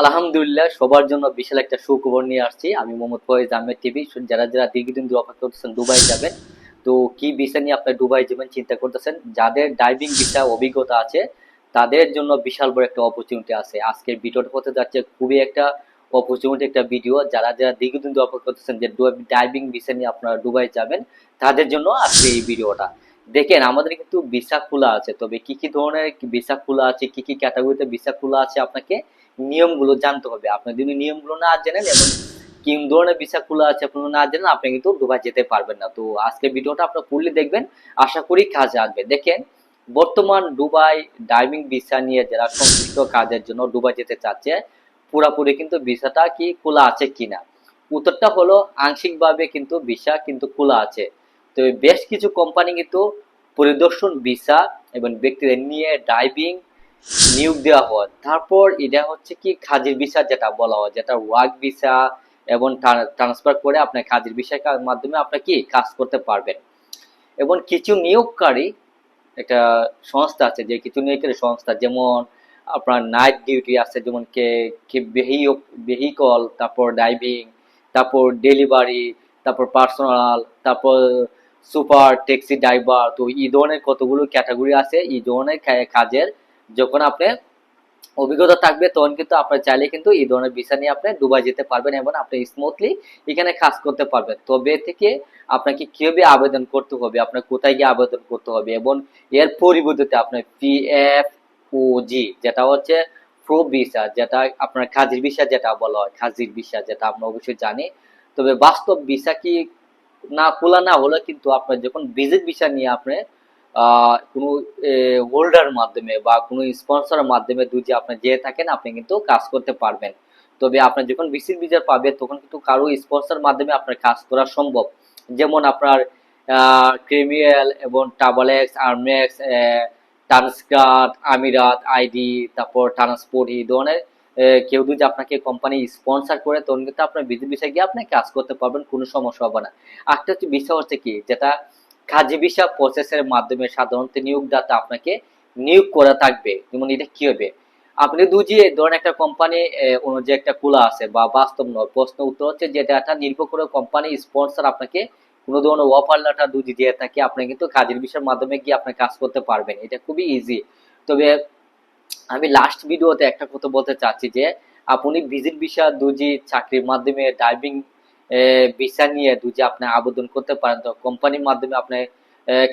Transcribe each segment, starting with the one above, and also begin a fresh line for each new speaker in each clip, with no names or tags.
আলহামদুলিল্লাহ, সবার জন্য বিশাল একটা সুখবর নিয়ে আসছি। আমি মোহাম্মদ ফয়েজ আহমেদ টিভি। যারা যারা দীর্ঘদিন ধরে অপেক্ষা করতেছেন দুবাই যাবেন, তো কি ভিসা নিয়ে আপনি দুবাই যাবেন চিন্তা করতেছেন, যাদের ডাইভিং ভিসা অভিজ্ঞতা আছে তাদের জন্য বিশাল বড় একটা অপরচুনিটি আছে। আজকের ভিডিওটা হতে যাচ্ছে খুবই একটা অপরচুনিটি একটা ভিডিও। যারা যারা দীর্ঘদিন ধরে অপেক্ষা করতেছেন যে ডাইভিং ভিসা নিয়ে আপনারা দুবাই যাবেন, তাদের জন্য আজকে এই ভিডিওটা। দেখেন, আমাদের কিন্তু ভিসা খোলা আছে, তবে কি কি ধরনের ভিসা খোলা আছে, কি কি ক্যাটাগরিতে ভিসা খোলা আছে, আপনাকে নিয়মগুলো জানতে হবে। আপনি যদি নিয়মগুলো না জানেন এবং কি ধরনের ভিসা খোলা আছে আপনি না জানেন, আপনি কিন্তু দুবাই যেতে পারবেন না। তো আজকের ভিডিওটা আপনার ফুললি দেখবেন, আশা করি কাজে আসবে। দেখেন, বর্তমান দুবাই ডাইভিং ভিসা নিয়ে যারা সংশ্লিষ্ট কাজের জন্য দুবাই যেতে চাচ্ছে, পুরাপুরি কিন্তু ভিসাটা কি খোলা আছে কিনা। উত্তরটা হলো আংশিকভাবে কিন্তু ভিসা কিন্তু খোলা আছে। তো বেশ কিছু কোম্পানি কিন্তু পরিদর্শন ভিসা এবং ব্যক্তিদের নিয়ে ডাইভিং নিয়োগ দেওয়া হয়। তারপর এটা হচ্ছে কি কাজের ভিসা যেটা বলা হয়, যেটা ওয়ার্ক ভিসা, এবং ট্রান্সফার করে আপনার কাজের ভিসার মাধ্যমে আপনি কি কাজ করতে পারবেন। এবং কিছু নিয়োগকারী একটা সংস্থা আছে, যে কিছু নিয়োগকারী সংস্থা, যেমন আপনার নাইট ডিউটি আছে, যেমন কে ভেহিকল, তারপর ড্রাইভিং, তারপর ডেলিভারি, তারপর পার্সোনাল, তারপর সুপার ট্যাক্সি ড্রাইভার। তো এই ধরনের কতগুলো ক্যাটাগরি আছে। এই ধরনের কাজের যখন আপনি অভিজ্ঞতা থাকবে, তখন কিন্তু আপনার চাইলে কিন্তু এই ধরনের ভিসা নিয়ে আপনি দুবাই যেতে পারবেন এবং আপনি স্মুথলি এখানে কাজ করতে পারবেন। তবে থেকে আপনাকে কিভাবে আবেদন করতে হবে, আপনার কোথায় গিয়ে আবেদন করতে হবে, এবং এর পরিবর্তে আপনার PFOG যেটা হচ্ছে প্রো ভিসা, যেটা আপনার কাজের ভিসা যেটা বলা হয়, কাজের ভিসা যেটা আমরা অবশ্যই জানি। তবে বাস্তব ভিসা কি না খোলা না হলে কিন্তু আপনার যখন ভিজিট ভিসা নিয়ে আপনি কোনো হোল্ডার মাধ্যমে বা কোনো স্পন্সরের মাধ্যমে যদি আপনি যেয়ে থাকেন, আপনি কিন্তু কাজ করতে পারবেন। তবে আপনি যখন ভিজিট ভিসা পাবেন, তখন কিন্তু কারো স্পন্সর মাধ্যমে আপনার কাজ করা সম্ভব। যেমন আপনার ক্রিমিয়াল এবং ট্রাভেলেক্স, আর্মেক্স, ট্রান্সকার্ট, আমিরাত, আইডি, তারপর ট্রান্সপোর্ট, এই ধরনের কেউ যদি আপনাকে কোম্পানি স্পন্সর করে, তখন কিন্তু আপনার ভিজিট ভিসা গিয়ে আপনি কাজ করতে পারবেন, কোনো সমস্যা হবে না। একটা হচ্ছে ভিসা হচ্ছে কি, যেটা কাজী ভিসা প্রসেসের মাধ্যমে সাধারণত নিয়োগদাতা আপনাকে নিয়োগ করা থাকবে। যেমন এটা কি হবে, আপনি দুজি ধরেন একটা কোম্পানি অনুযায়ী একটা খোলা আছে বা বাস্তব নয়, প্রশ্ন উত্তর হচ্ছে যেটা একটা নির্ভর করে কোম্পানি স্পন্সর আপনাকে কোনো ধরনের অফার লেটার যদি দিয়ে থাকে, আপনি কিন্তু কাজের বিষয়ের মাধ্যমে গিয়ে আপনি কাজ করতে পারবেন। এটা খুবই ইজি। তবে আমি লাস্ট ভিডিওতে একটা কথা বলতে চাচ্ছি যে আপনি ভিজিট ভিসা দুজি চাকরির মাধ্যমে ডাইভিং ভিসা নিয়ে দুজি আপনি আবেদন করতে পারেন, তো কোম্পানির মাধ্যমে আপনার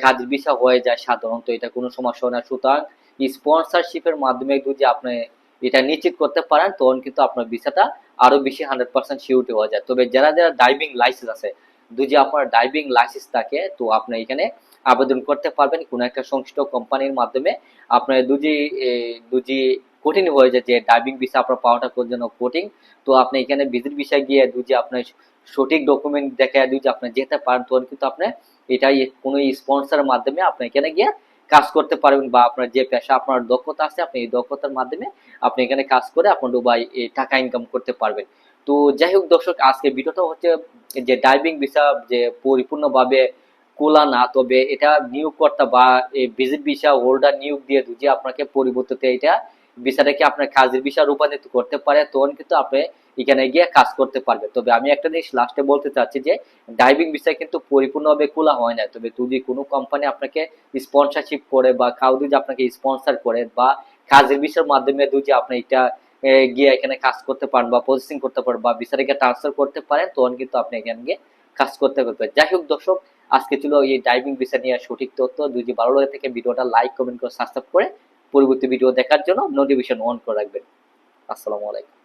কাজের ভিসা হয়ে যায় সাধারণত, এটা কোনো সমস্যা হয় না। সুতরাং স্পন্সরশিপের মাধ্যমে যদি আপনি এটা নিশ্চিত করতে পারেন, তখন কিন্তু আপনার ভিসাটা আরো বেশি 100% সিউরিটি হয়ে যায়। তবে যারা যারা ডাইভিং লাইসেন্স আছে, যদি আপনার ডাইভিং লাইসেন্স থাকে, তো আপনি এখানে আবেদন করতে পারবেন কোনো একটা সংশ্লিষ্ট কোম্পানির মাধ্যমে। আপনার দুজি কঠিন হয়ে যায় যে ডাইভিং ভিসা আপনার পাওয়াটা জন্য কঠিন, তো আপনি এখানে ভিজিট ভিসা গিয়ে দুজি আপনার সঠিক ডকুমেন্ট দেখে যদি আপনি যেতে পারেন, তখন কিন্তু আপনি এটাই কোনো স্পন্সরের মাধ্যমে আপনি এখানে গিয়ে কাজ করতে পারবেন, বা আপনার যে পেশা আপনার দক্ষতা আছে, আপনি এই দক্ষতার মাধ্যমে আপনি এখানে কাজ করে আপনার দুবাই টাকা ইনকাম করতে পারবেন। তো যাই হোক দর্শক, আজকে ভিডিওটা হচ্ছে যে ডাইভিং ভিসা যে পরিপূর্ণভাবে খোলা না, তবে এটা নিয়োগকর্তা বা ভিজিট ভিসা হোল্ডার নিয়োগ দিয়ে যে আপনাকে পরিবর্তিতে এটা ভিসাটাকে আপনার কাজের ভিসা রূপান্তরিত করতে পারে, তখন কিন্তু আপনি এখানে গিয়ে কাজ করতে পারবে। তবে আমি একটা জিনিস লাস্টে বলতে চাচ্ছি যে ডাইভিং ভিসা কিন্তু পরিপূর্ণভাবে খোলা হয় না। তবে যদি কোনো কোম্পানি আপনাকে স্পন্সরশিপ করে বা কাউ যদি আপনাকে স্পন্সর করে বা কাজের ভিসার মাধ্যমে যদি আপনি এটা গিয়ে এখানে কাজ করতে পারেন বা প্রসেসিং করতে পারেন বা ভিসাটাকে ট্রান্সফার করতে পারেন, তখন কিন্তু আপনি এখানে গিয়ে কাজ করতে পারবেন। যাই হোক দর্শক, আজকে ছিল এই ডাইভিং ভিসা নিয়ে সঠিক তথ্য। যদি ভালো লাগে থাকে ভিডিওটা লাইক, কমেন্ট করে সাবস্ক্রাইব করে পরবর্তী ভিডিও দেখার জন্য নোটিফিকেশন অন করে রাখবেন। আসসালামু আলাইকুম।